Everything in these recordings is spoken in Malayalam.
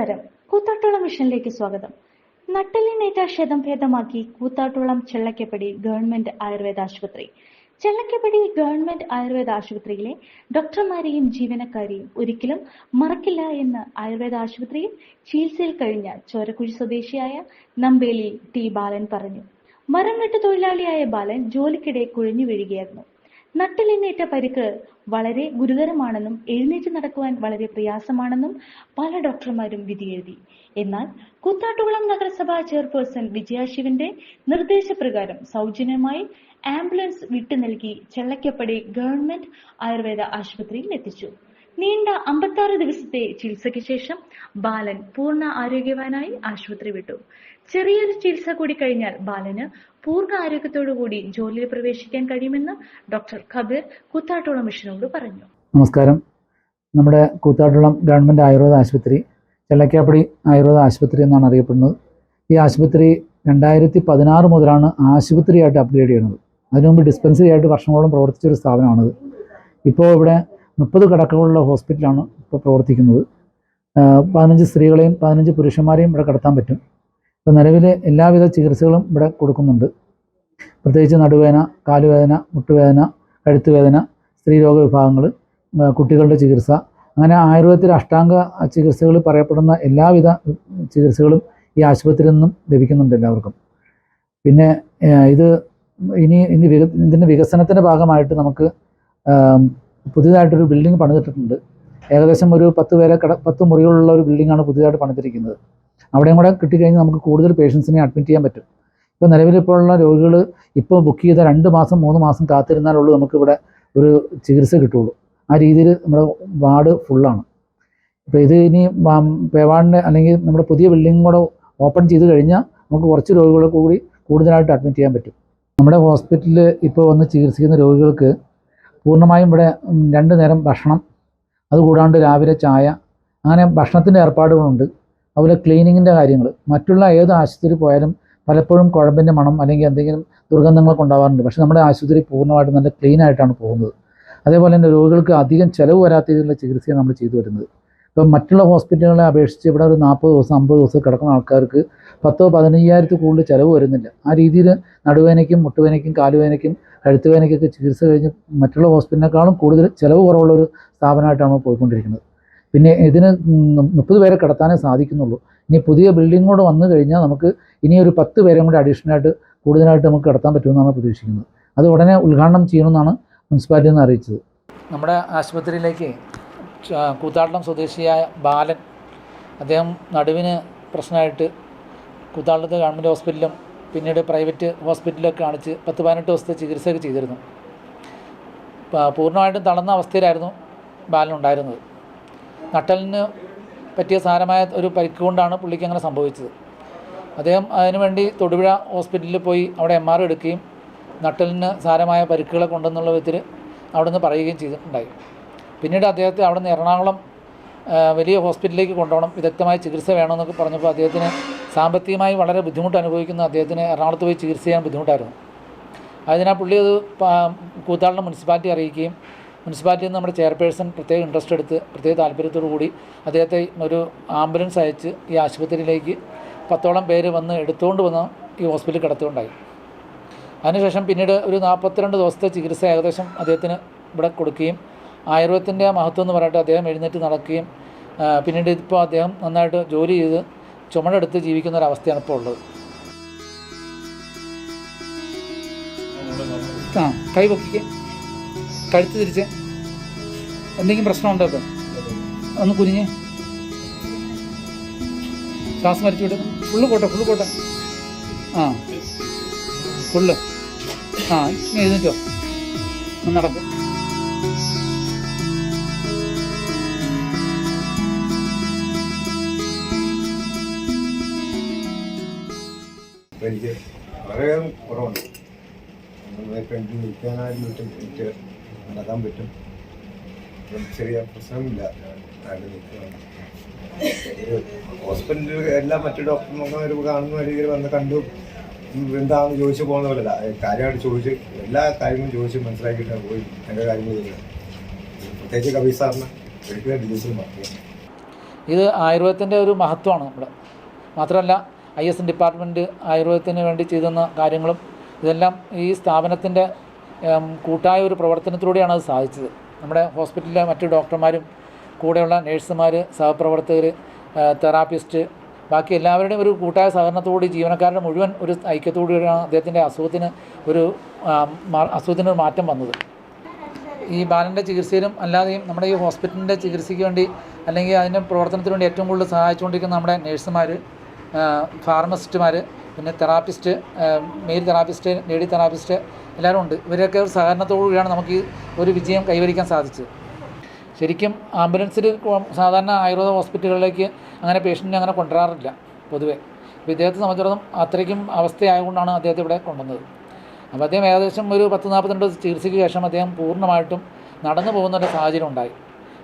നമസ്കാരം. കൂത്താട്ടോളം മിഷനിലേക്ക് സ്വാഗതം. നട്ടെല്ലിനേറ്റ ക്ഷതം ഭേദമാക്കി കൂത്താട്ടോളം ചെള്ളക്കപ്പടി ഗവൺമെന്റ് ആയുർവേദ ആശുപത്രി. ചെള്ളക്കപ്പടി ഗവൺമെന്റ് ആയുർവേദ ആശുപത്രിയിലെ ഡോക്ടർമാരെയും ജീവനക്കാരെയും ഒരിക്കലും മറക്കില്ല എന്ന് ആയുർവേദ ആശുപത്രിയിൽ ചികിത്സയിൽ കഴിഞ്ഞ ചോരക്കുഴി സ്വദേശിയായ നമ്പേലി ടി ബാലൻ പറഞ്ഞു. മരം വെട്ട് തൊഴിലാളിയായ ബാലൻ ജോലിക്കിടെ കുഴഞ്ഞു വീഴുകയായിരുന്നു. നട്ടെല്ലിനേറ്റ പരിക്ക് വളരെ ഗുരുതരമാണെന്നും എഴുന്നേറ്റ് നടക്കുവാൻ വളരെ പ്രയാസമാണെന്നും പല ഡോക്ടർമാരും വിധിയെഴുതി. എന്നാൽ കൂത്താട്ടുകുളം നഗരസഭാ ചെയർപേഴ്സൺ വിജയാശിവന്റെ നിർദ്ദേശപ്രകാരം സൗജന്യമായി ആംബുലൻസ് വിട്ടു നൽകി ചെള്ളക്കപ്പടി ഗവൺമെന്റ് ആയുർവേദ ആശുപത്രിയിൽ എത്തിച്ചു. നീണ്ട 56 ദിവസത്തെ ചികിത്സയ്ക്ക് ശേഷം ബാലൻ പൂർണ്ണ ആരോഗ്യവാനായി ആശുപത്രി വിട്ടു. ചെറിയൊരു ചികിത്സ കൂടി കഴിഞ്ഞാൽ ബാലന് പൂർണ്ണ ആരോഗ്യത്തോടുകൂടി ജോലിയിൽ പ്രവേശിക്കാൻ കഴിയുമെന്ന് ഡോക്ടർ ഖബീർ കൂത്താട്ടോളം മിഷനോട് പറഞ്ഞു. നമസ്കാരം. നമ്മുടെ കൂത്താട്ടോളം ഗവൺമെൻറ് ആയുർവേദ ആശുപത്രി ചെള്ളക്കാപ്പടി ആയുർവേദ ആശുപത്രി എന്നാണ് അറിയപ്പെടുന്നത്. ഈ ആശുപത്രി 2016 മുതലാണ് ആശുപത്രിയായിട്ട് അപ്ഗ്രേഡ് ചെയ്യുന്നത്. അതിനു മുമ്പ് ഡിസ്പെൻസറി ആയിട്ട് വർഷങ്ങളോളം പ്രവർത്തിച്ചൊരു സ്ഥാപനമാണിത്. ഇപ്പോൾ ഇവിടെ 30 കിടക്കകളുള്ള ഹോസ്പിറ്റലാണ് ഇപ്പോൾ പ്രവർത്തിക്കുന്നത്. 15 സ്ത്രീകളെയും 15 പുരുഷന്മാരെയും ഇവിടെ കിടത്താൻ പറ്റും. ഇപ്പോൾ നിലവിൽ എല്ലാവിധ ചികിത്സകളും ഇവിടെ കൊടുക്കുന്നുണ്ട്. പ്രത്യേകിച്ച് നടുവേദന, കാലുവേദന, മുട്ടുവേദന, കഴുത്തുവേദന, സ്ത്രീരോഗ വിഭാഗങ്ങൾ, കുട്ടികളുടെ ചികിത്സ, അങ്ങനെ ആയുർവേദത്തിൽ അഷ്ടാംഗ ചികിത്സകൾ പറയപ്പെടുന്ന എല്ലാവിധ ചികിത്സകളും ഈ ആശുപത്രിയിൽ നിന്നും ലഭിക്കുന്നുണ്ട് എല്ലാവർക്കും. പിന്നെ ഇതിൻ്റെ വികസനത്തിൻ്റെ ഭാഗമായിട്ട് നമുക്ക് പുതിയതായിട്ടൊരു ബിൽഡിംഗ് പണിതിട്ടിട്ടുണ്ട്. ഏകദേശം ഒരു 10 മുറികളുള്ള ഒരു ബിൽഡിങ്ങാണ് പുതിയതായിട്ട് പണിതിരിക്കുന്നത്. അവിടെയും കൂടെ കിട്ടിക്കഴിഞ്ഞാൽ നമുക്ക് കൂടുതൽ പേഷ്യൻസിനെ അഡ്മിറ്റ് ചെയ്യാൻ പറ്റും. ഇപ്പോൾ നിലവിലിപ്പോഴുള്ള രോഗികൾ ഇപ്പോൾ ബുക്ക് ചെയ്ത 2 മാസം 3 മാസം കാത്തിരുന്നാലുള്ളൂ നമുക്കിവിടെ ഒരു ചികിത്സ കിട്ടുള്ളൂ. ആ രീതിയിൽ നമ്മുടെ വാർഡ് ഫുള്ളാണ്. ഇപ്പോൾ ഇത് ഇനി പേവാടിൻ്റെ അല്ലെങ്കിൽ നമ്മുടെ പുതിയ ബിൽഡിംഗ് കൂടെ ഓപ്പൺ ചെയ്ത് കഴിഞ്ഞാൽ നമുക്ക് കുറച്ച് രോഗികളെ കൂടി കൂടുതലായിട്ട് അഡ്മിറ്റ് ചെയ്യാൻ പറ്റും. നമ്മുടെ ഹോസ്പിറ്റലിൽ ഇപ്പോൾ വന്ന് ചികിത്സിക്കുന്ന രോഗികൾക്ക് പൂർണ്ണമായും ഇവിടെ 2 നേരം ഭക്ഷണം, അതുകൂടാണ്ട് രാവിലെ ചായ, അങ്ങനെ ഭക്ഷണത്തിൻ്റെ ഏർപ്പാടുകളുണ്ട്. അതുപോലെ ക്ലീനിങ്ങിൻ്റെ കാര്യങ്ങൾ. മറ്റുള്ള ഏത് ആശുപത്രി പോയാലും പലപ്പോഴും കുഴമ്പിൻ്റെ മണം അല്ലെങ്കിൽ എന്തെങ്കിലും ദുർഗന്ധങ്ങളൊക്കെ ഉണ്ടാവാറുണ്ട്. പക്ഷേ നമ്മുടെ ആശുപത്രി പൂർണ്ണമായിട്ടും നല്ല ക്ലീൻ ആയിട്ടാണ് പോകുന്നത്. അതേപോലെ തന്നെ രോഗികൾക്ക് അധികം ചിലവ് വരാത്ത രീതിയിലുള്ള ചികിത്സയാണ് നമ്മൾ ചെയ്തു വരുന്നത്. ഇപ്പം മറ്റുള്ള ഹോസ്പിറ്റലുകളെ അപേക്ഷിച്ച് ഇവിടെ ഒരു 40 ദിവസം 50 ദിവസം കിടക്കുന്ന ആൾക്കാർക്ക് 10-15,000 കൂടുതൽ ചിലവ് വരുന്നില്ല. ആ രീതിയിൽ നടുവേദനയ്ക്കും മുട്ടുവേദനയ്ക്കും കാലുവേദനയ്ക്കും കഴുത്തുവേദനയ്ക്കൊക്കെ ചികിത്സ കഴിഞ്ഞ് മറ്റുള്ള ഹോസ്പിറ്റലിനേക്കാളും കൂടുതൽ ചിലവ് കുറവുള്ളൊരു സ്ഥാപനമായിട്ടാണ് പോയിക്കൊണ്ടിരിക്കുന്നത്. പിന്നെ ഇതിന് 30 പേരെ കിടത്താനേ സാധിക്കുന്നുള്ളൂ. ഇനി പുതിയ ബിൽഡിംഗ് കൂടെ വന്നു കഴിഞ്ഞാൽ നമുക്ക് ഇനി ഒരു 10 പേരും കൂടി അഡീഷണലായിട്ട് കൂടുതലായിട്ട് നമുക്ക് കിടത്താൻ പറ്റുമെന്നാണ് പ്രതീക്ഷിക്കുന്നത്. അത് ഉടനെ ഉദ്ഘാടനം ചെയ്യണമെന്നാണ് മുനിസിപ്പാലിറ്റിയിൽ നിന്ന് അറിയിച്ചത്. നമ്മുടെ ആശുപത്രിയിലേക്ക് കൂത്താട്ടം സ്വദേശിയായ ബാലൻ, അദ്ദേഹം നടുവിന് പ്രശ്നമായിട്ട് കൂത്താട്ടത്തെ ഗവൺമെൻറ് ഹോസ്പിറ്റലിലും പിന്നീട് പ്രൈവറ്റ് ഹോസ്പിറ്റലിലൊക്കെ കാണിച്ച് 10-18 ദിവസത്തെ ചികിത്സയൊക്കെ ചെയ്തിരുന്നു. പൂർണ്ണമായിട്ടും തളർന്ന അവസ്ഥയിലായിരുന്നു ബാലനുണ്ടായിരുന്നത്. നട്ടലിന് പറ്റിയ സാരമായ ഒരു പരിക്ക് കൊണ്ടാണ് പുള്ളിക്ക് അങ്ങനെ സംഭവിച്ചത്. അദ്ദേഹം അതിനുവേണ്ടി തൊടുപുഴ ഹോസ്പിറ്റലിൽ പോയി അവിടെ MRI എടുക്കുകയും നട്ടലിന് സാരമായ പരിക്കുകളൊക്കെ ഉണ്ടെന്നുള്ള വിധത്തിൽ അവിടെ നിന്ന് പറയുകയും ചെയ്തിട്ടുണ്ടായി. പിന്നീട് അദ്ദേഹത്തെ അവിടെ നിന്ന് എറണാകുളം വലിയ ഹോസ്പിറ്റലിലേക്ക് കൊണ്ടുപോകണം, വിദഗ്ധമായ ചികിത്സ വേണമെന്നൊക്കെ പറഞ്ഞപ്പോൾ അദ്ദേഹത്തിന് സാമ്പത്തികമായി വളരെ ബുദ്ധിമുട്ട് അനുഭവിക്കുന്ന അദ്ദേഹത്തിന് എറണാകുളത്ത് പോയി ചികിത്സ ചെയ്യാൻ ബുദ്ധിമുട്ടായിരുന്നു. അതിനാൽ പുള്ളി അത് കൂത്താട്ടം മുനിസിപ്പാലിറ്റി അറിയിക്കുകയും മുനിസിപ്പാലിറ്റിയിൽ നിന്ന് നമ്മുടെ ചെയർപേഴ്സൺ പ്രത്യേക ഇൻട്രസ്റ്റ് എടുത്ത് പ്രത്യേക താല്പര്യത്തോടു കൂടി അദ്ദേഹത്തെ ഒരു ആംബുലൻസ് അയച്ച് ഈ ആശുപത്രിയിലേക്ക് 10ഓളം പേര് വന്ന് എടുത്തുകൊണ്ട് വന്ന് ഈ ഹോസ്പിറ്റലിൽ കിടത്തുകയുണ്ടായി. അതിനുശേഷം പിന്നീട് ഒരു 42 ദിവസത്തെ ചികിത്സ ഏകദേശം അദ്ദേഹത്തിന് ഇവിടെ കൊടുക്കുകയും ആയുർവേദത്തിൻ്റെ മഹത്വം എന്ന് പറഞ്ഞിട്ട് അദ്ദേഹം എഴുന്നേറ്റ് നടക്കുകയും പിന്നീട് ഇപ്പോൾ അദ്ദേഹം നന്നായിട്ട് ജോലി ചെയ്ത് ചുമടെടുത്ത് ജീവിക്കുന്ന ഒരവസ്ഥയാണ് ഇപ്പോൾ ഉള്ളത്. കൈ പൊക്കിക്ക്, കഴുത്ത് തിരിച്ച്, എന്തെങ്കിലും പ്രശ്നമുണ്ടോ? ഇപ്പം ഒന്ന് കുനിഞ്ഞ് ശ്വാസം വലിച്ചു വിടും. ഫുള്ള് പോട്ടെ ഫുള്ള് ഇനി എഴുന്നേറ്റോ, ഒന്ന് നടക്കും. എനിക്ക് വളരെയേറെ കുറവുണ്ട്. എനിക്ക് നിൽക്കാനായിട്ട് എനിക്ക് നടക്കാൻ പറ്റും. ചെറിയ പ്രശ്നമില്ല. ഒരു ഹോസ്പിറ്റലിൽ എല്ലാ മറ്റു ഡോക്ടർമാരും കാണുന്ന രീതിയിൽ വന്ന് കണ്ടു എന്താണെന്ന് ചോദിച്ചു പോകുന്ന പോലെയല്ല. കാര്യമായിട്ട് ചോദിച്ച് എല്ലാ കാര്യങ്ങളും ചോദിച്ച് മനസ്സിലാക്കിയിട്ടാണ് പോയി എൻ്റെ കാര്യങ്ങൾ ചെയ്യുന്നത്. പ്രത്യേകിച്ച് കബീർ സാറിന് ഒരിക്കലും ഡിലീസും പറഞ്ഞു. ഇത് ആയുർവേദത്തിൻ്റെ ഒരു മഹത്വമാണ് നമ്മുടെ. മാത്രമല്ല ISN ഡിപ്പാർട്ട്മെൻറ്റ് ആയുർവേദത്തിന് വേണ്ടി ചെയ്തുന്ന കാര്യങ്ങളും ഇതെല്ലാം ഈ സ്ഥാപനത്തിൻ്റെ കൂട്ടായ ഒരു പ്രവർത്തനത്തിലൂടെയാണ് അത് സാധിച്ചത്. നമ്മുടെ ഹോസ്പിറ്റലിലെ മറ്റ് ഡോക്ടർമാരും കൂടെയുള്ള നേഴ്സുമാർ, സഹപ്രവർത്തകർ, തെറാപ്പിസ്റ്റ്, ബാക്കി എല്ലാവരുടെയും ഒരു കൂട്ടായ സഹകരണത്തോടുകൂടി ജീവനക്കാരുടെ മുഴുവൻ ഒരു ഐക്യത്തോടുകൂടിയാണ് അദ്ദേഹത്തിൻ്റെ അസുഖത്തിന് മാറ്റം വന്നത്. ഈ ബാലൻ്റെ ചികിത്സയിലും അല്ലാതെയും നമ്മുടെ ഈ ഹോസ്പിറ്റലിൻ്റെ ചികിത്സയ്ക്ക് വേണ്ടി അല്ലെങ്കിൽ അതിൻ്റെ പ്രവർത്തനത്തിന് വേണ്ടി ഏറ്റവും കൂടുതൽ സഹായിച്ചുകൊണ്ടിരിക്കുന്ന നമ്മുടെ നേഴ്സുമാർ, ഫാർമസിസ്റ്റുമാർ, പിന്നെ therapist, male therapist, lady therapist എല്ലാവരും ഉണ്ട്. ഇവരൊക്കെ ഒരു സഹകരണത്തോടുകൂടിയാണ് നമുക്ക് ഈ ഒരു വിജയം കൈവരിക്കാൻ സാധിച്ചത്. ശരിക്കും ആംബുലൻസിൽ സാധാരണ ആയുർവേദ ഹോസ്പിറ്റലുകളിലേക്ക് അങ്ങനെ പേഷ്യൻറ്റിനെ അങ്ങനെ കൊണ്ടുവരാറില്ല പൊതുവേ. അപ്പോൾ ഇദ്ദേഹത്തെ സംബന്ധിച്ചിടത്തോളം അത്രയ്ക്കും അവസ്ഥയായതുകൊണ്ടാണ് അദ്ദേഹത്തെ ഇവിടെ കൊണ്ടുവന്നത്. അപ്പോൾ അദ്ദേഹം ഏകദേശം ഒരു 10-42 ചികിത്സയ്ക്ക് ശേഷം അദ്ദേഹം പൂർണ്ണമായിട്ടും നടന്നു പോകുന്നൊരു സാഹചര്യം ഉണ്ടായി.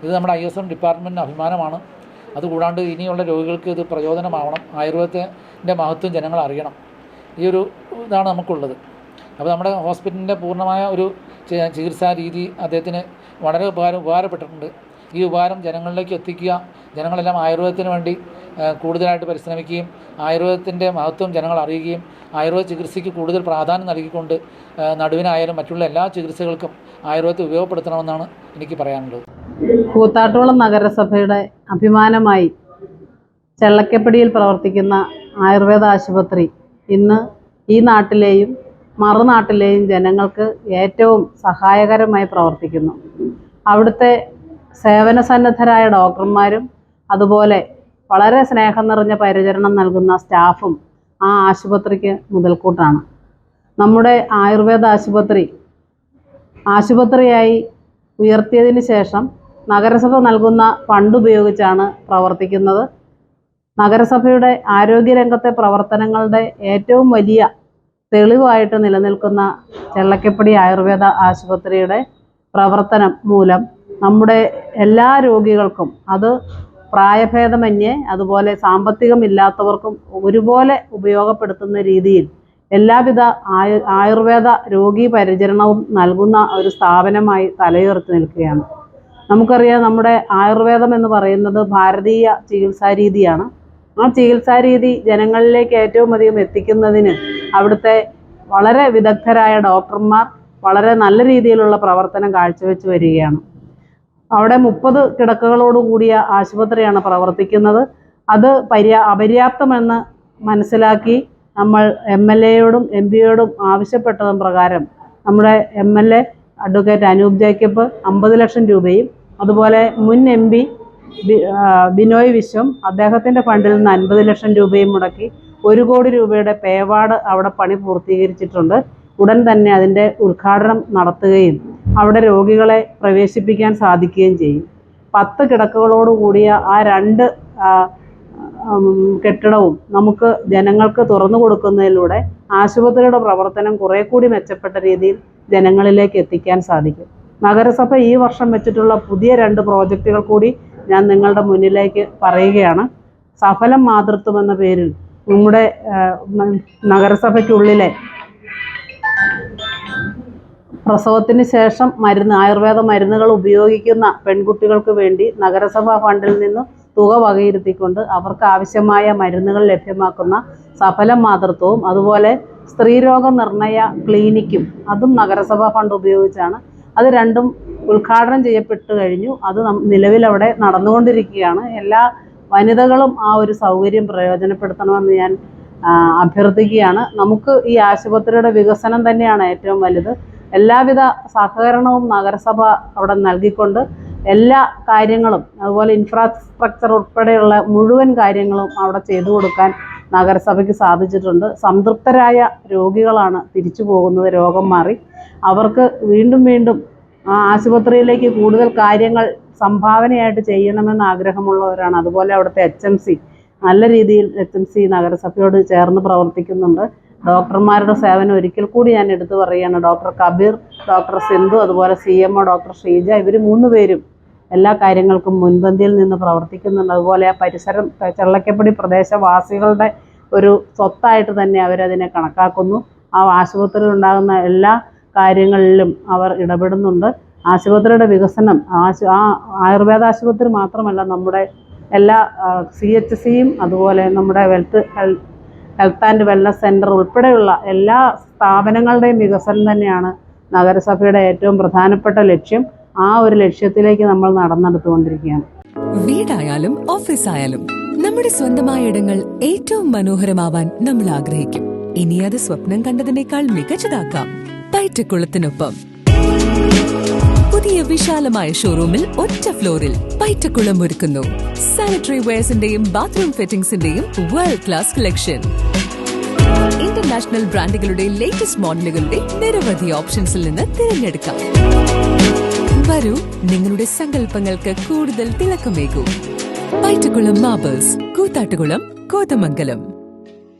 ഇത് നമ്മുടെ ISN ഡിപ്പാർട്ട്മെൻറ്റിന് അഭിമാനമാണ്. അതുകൂടാണ്ട് ഇനിയുള്ള രോഗികൾക്ക് ഇത് പ്രചോദനമാവണം. ആയുർവേദത്തിൻ്റെ മഹത്വം ജനങ്ങൾ അറിയണം. ഈ ഒരു ഇതാണ് നമുക്കുള്ളത്. അപ്പോൾ നമ്മുടെ ഹോസ്പിറ്റലിൻ്റെ പൂർണ്ണമായ ഒരു ചികിത്സാ രീതി അദ്ദേഹത്തിന് വളരെ ഉപകാരപ്പെട്ടിട്ടുണ്ട്. ഈ ഉപകാരം ജനങ്ങളിലേക്ക് എത്തിക്കുക, ജനങ്ങളെല്ലാം ആയുർവേദത്തിന് വേണ്ടി കൂടുതലായിട്ട് പരിശ്രമിക്കുകയും ആയുർവേദത്തിൻ്റെ മഹത്വം ജനങ്ങൾ അറിയുകയും ആയുർവേദ ചികിത്സയ്ക്ക് കൂടുതൽ പ്രാധാന്യം നൽകിക്കൊണ്ട് നടുവിനായാലും മറ്റുള്ള എല്ലാ ചികിത്സകൾക്കും ആയുർവേദത്തെ ഉപയോഗപ്പെടുത്തണമെന്നാണ് എനിക്ക് പറയാനുള്ളത്. കൂത്താട്ടുകുളം നഗരസഭയുടെ അഭിമാനമായി ചെള്ളക്കപ്പടിയിൽ പ്രവർത്തിക്കുന്ന ആയുർവേദ ആശുപത്രി ഇന്ന് ഈ നാട്ടിലെയും മറുനാട്ടിലെയും ജനങ്ങൾക്ക് ഏറ്റവും സഹായകരമായി പ്രവർത്തിക്കുന്നു. അവിടുത്തെ സേവന സന്നദ്ധരായ ഡോക്ടർമാരും അതുപോലെ വളരെ സ്നേഹം നിറഞ്ഞ പരിചരണം നൽകുന്ന സ്റ്റാഫും ആ ആശുപത്രിക്ക് മുതൽക്കൂട്ടാണ്. നമ്മുടെ ആയുർവേദ ആശുപത്രിയായി ഉയർത്തിയതിന് ശേഷം നഗരസഭ നൽകുന്ന ഫണ്ട് ഉപയോഗിച്ചാണ് പ്രവർത്തിക്കുന്നത്. നഗരസഭയുടെ ആരോഗ്യരംഗത്തെ പ്രവർത്തനങ്ങളുടെ ഏറ്റവും വലിയ തെളിവായിട്ട് നിലനിൽക്കുന്ന ചെള്ളക്കപ്പടി ആയുർവേദ ആശുപത്രിയുടെ പ്രവർത്തനം മൂലം നമ്മുടെ എല്ലാ രോഗികൾക്കും, അത് പ്രായഭേദമന്യേ അതുപോലെ സാമ്പത്തികമില്ലാത്തവർക്കും ഒരുപോലെ ഉപയോഗപ്പെടുത്തുന്ന രീതിയിൽ എല്ലാവിധ ആയുർവേദ രോഗി പരിചരണവും നൽകുന്ന ഒരു സ്ഥാപനമായി തലയുയർത്തി നിൽക്കുകയാണ്. നമുക്കറിയാം, നമ്മുടെ ആയുർവേദം എന്ന് പറയുന്നത് ഭാരതീയ ചികിത്സാ രീതിയാണ്. ആ ചികിത്സാ രീതി ജനങ്ങളിലേക്ക് ഏറ്റവും അധികം എത്തിക്കുന്നതിന് അവിടുത്തെ വളരെ വിദഗ്ധരായ ഡോക്ടർമാർ വളരെ നല്ല രീതിയിലുള്ള പ്രവർത്തനം കാഴ്ചവെച്ച് വരികയാണ്. അവിടെ 30 കിടക്കകളോട് കൂടിയ ആശുപത്രിയാണ് പ്രവർത്തിക്കുന്നത്. അത് അപര്യാപ്തമെന്ന് മനസ്സിലാക്കി നമ്മൾ MLA-യോടും MP-യോടും ആവശ്യപ്പെട്ടതും പ്രകാരം നമ്മുടെ MLA അഡ്വക്കേറ്റ് അനൂപ് ജേക്കബ് 50 ലക്ഷം രൂപയും അതുപോലെ മുൻ MP ബിനോയ് വിശ്വം അദ്ദേഹത്തിൻ്റെ ഫണ്ടിൽ നിന്ന് 50 ലക്ഷം രൂപയും മുടക്കി 1 കോടി രൂപയുടെ പേവാർഡ് അവിടെ പണി പൂർത്തീകരിച്ചിട്ടുണ്ട്. ഉടൻ തന്നെ അതിൻ്റെ ഉദ്ഘാടനം നടത്തുകയും അവിടെ രോഗികളെ പ്രവേശിപ്പിക്കാൻ സാധിക്കുകയും ചെയ്യും. 10 കിടക്കകളോട് കൂടിയ ആ 2 കെട്ടിടവും നമുക്ക് ജനങ്ങൾക്ക് തുറന്നു കൊടുക്കുന്നതിലൂടെ ആശുപത്രിയുടെ പ്രവർത്തനം കുറെ കൂടി മെച്ചപ്പെട്ട രീതിയിൽ ജനങ്ങളിലേക്ക് എത്തിക്കാൻ സാധിക്കും. നഗരസഭ ഈ വർഷം വെച്ചിട്ടുള്ള പുതിയ 2 പ്രോജക്റ്റുകൾ കൂടി ഞാൻ നിങ്ങളുടെ മുന്നിലേക്ക് പറയുകയാണ്. സഫലം മാതൃത്വം എന്ന പേരിൽ നമ്മുടെ നഗരസഭയ്ക്കുള്ളിലെ പ്രസവത്തിന് ശേഷം ആയുർവേദ മരുന്നുകൾ ഉപയോഗിക്കുന്ന പെൺകുട്ടികൾക്ക് വേണ്ടി നഗരസഭാ ഫണ്ടിൽ നിന്ന് തുക വകയിരുത്തിക്കൊണ്ട് അവർക്ക് ആവശ്യമായ മരുന്നുകൾ ലഭ്യമാക്കുന്ന സഫലം മാതൃത്വവും അതുപോലെ സ്ത്രീരോഗ നിർണയ ക്ലിനിക്കും അതും നഗരസഭാ ഫണ്ട് ഉപയോഗിച്ചാണ്. അത് രണ്ടും ഉദ്ഘാടനം ചെയ്യപ്പെട്ടു കഴിഞ്ഞു. അത് നിലവിലവിടെ നടന്നുകൊണ്ടിരിക്കുകയാണ്. എല്ലാ വനിതകളും ആ ഒരു സൗകര്യം പ്രയോജനപ്പെടുത്തണമെന്ന് ഞാൻ അഭ്യർത്ഥിക്കുകയാണ്. നമുക്ക് ഈ ആശുപത്രിയുടെ വികസനം തന്നെയാണ് ഏറ്റവും വലുത്. എല്ലാവിധ സഹകരണവും നഗരസഭ അവിടെ നൽകിക്കൊണ്ട് എല്ലാ കാര്യങ്ങളും അതുപോലെ ഇൻഫ്രാസ്ട്രക്ചർ ഉൾപ്പെടെയുള്ള മുഴുവൻ കാര്യങ്ങളും അവിടെ ചെയ്തു കൊടുക്കാൻ നഗരസഭയ്ക്ക് സാധിച്ചിട്ടുണ്ട്. സംതൃപ്തരായ രോഗികളാണ് തിരിച്ചു പോകുന്നത്. രോഗം മാറി അവർക്ക് വീണ്ടും വീണ്ടും ആ ആശുപത്രിയിലേക്ക് കൂടുതൽ കാര്യങ്ങൾ സംഭാവനയായിട്ട് ചെയ്യണമെന്ന് ആഗ്രഹമുള്ളവരാണ്. അതുപോലെ അവിടുത്തെ HMC നല്ല രീതിയിൽ HMC നഗരസഭയോട് ചേർന്ന് പ്രവർത്തിക്കുന്നുണ്ട്. ഡോക്ടർമാരുടെ സേവനം ഒരിക്കൽ കൂടി ഞാൻ എടുത്തു പറയുകയാണ്. ഡോക്ടർ കബീർ, ഡോക്ടർ സിന്ധു, അതുപോലെ CMO ഡോക്ടർ ഷീജ, ഇവർ 3 പേരും എല്ലാ കാര്യങ്ങൾക്കും മുൻപന്തിയിൽ നിന്ന് പ്രവർത്തിക്കുന്നുണ്ട്. അതുപോലെ ആ പരിസരം ചെള്ളക്കപ്പടി പ്രദേശവാസികളുടെ ഒരു സ്വത്തായിട്ട് തന്നെ അവരതിനെ കണക്കാക്കുന്നു. ആ ആശുപത്രിയിൽ ഉണ്ടാകുന്ന എല്ലാ കാര്യങ്ങളിലും അവർ ഇടപെടുന്നുണ്ട്. ആശുപത്രിയുടെ വികസനം ആ ആയുർവേദ ആശുപത്രി മാത്രമല്ല, നമ്മുടെ എല്ലാ CHCയും അതുപോലെ നമ്മുടെ ഹെൽത്ത് ആൻഡ് വെൽനസ് സെൻറ്റർ ഉൾപ്പെടെയുള്ള എല്ലാ സ്ഥാപനങ്ങളുടെയും വികസനം തന്നെയാണ് നഗരസഭയുടെ ഏറ്റവും പ്രധാനപ്പെട്ട ലക്ഷ്യം. ആ ഒരു ലക്ഷ്യത്തിലേക്ക് നമ്മൾ നടന്നെടുത്തുകൊണ്ടിരിക്കുകയാണ്. വീടായാലും ഓഫീസായാലും നമ്മുടെ സ്വന്തമായ ഇടങ്ങൾ ഏറ്റവും മനോഹരമാവാൻ നമ്മൾ ആഗ്രഹിക്കും. ഇനി അത് സ്വപ്നം കണ്ടതിനേക്കാൾ മികച്ചതാക്കാം പൈറ്റക്കുളത്തിനൊപ്പം. പുതിയ വിശാലമായ ഷോറൂമിൽ ഒറ്റ ഫ്ലോറിൽ പൈറ്റക്കുളം ഒരുക്കുന്നു സാനിറ്ററി വെയർസിന്റെയും ബാത്റൂം ഫിറ്റിംഗ്സിന്റെയും വേൾഡ് ക്ലാസ് കളക്ഷൻ. ഇന്റർനാഷണൽ ബ്രാൻഡുകളുടെ ലേറ്റസ്റ്റ് മോഡലുകളുടെ നിരവധി ഓപ്ഷൻസിൽ നിന്ന് തിരഞ്ഞെടുക്കാം. വരൂ, നിങ്ങളുടെ സങ്കല്പങ്ങൾക്ക് കൂടുതൽ തിളക്കമേകൂ. പൈറ്റക്കുളം മാർബിൾസ്, കൂത്താട്ടുകുളം, കോതമംഗലം.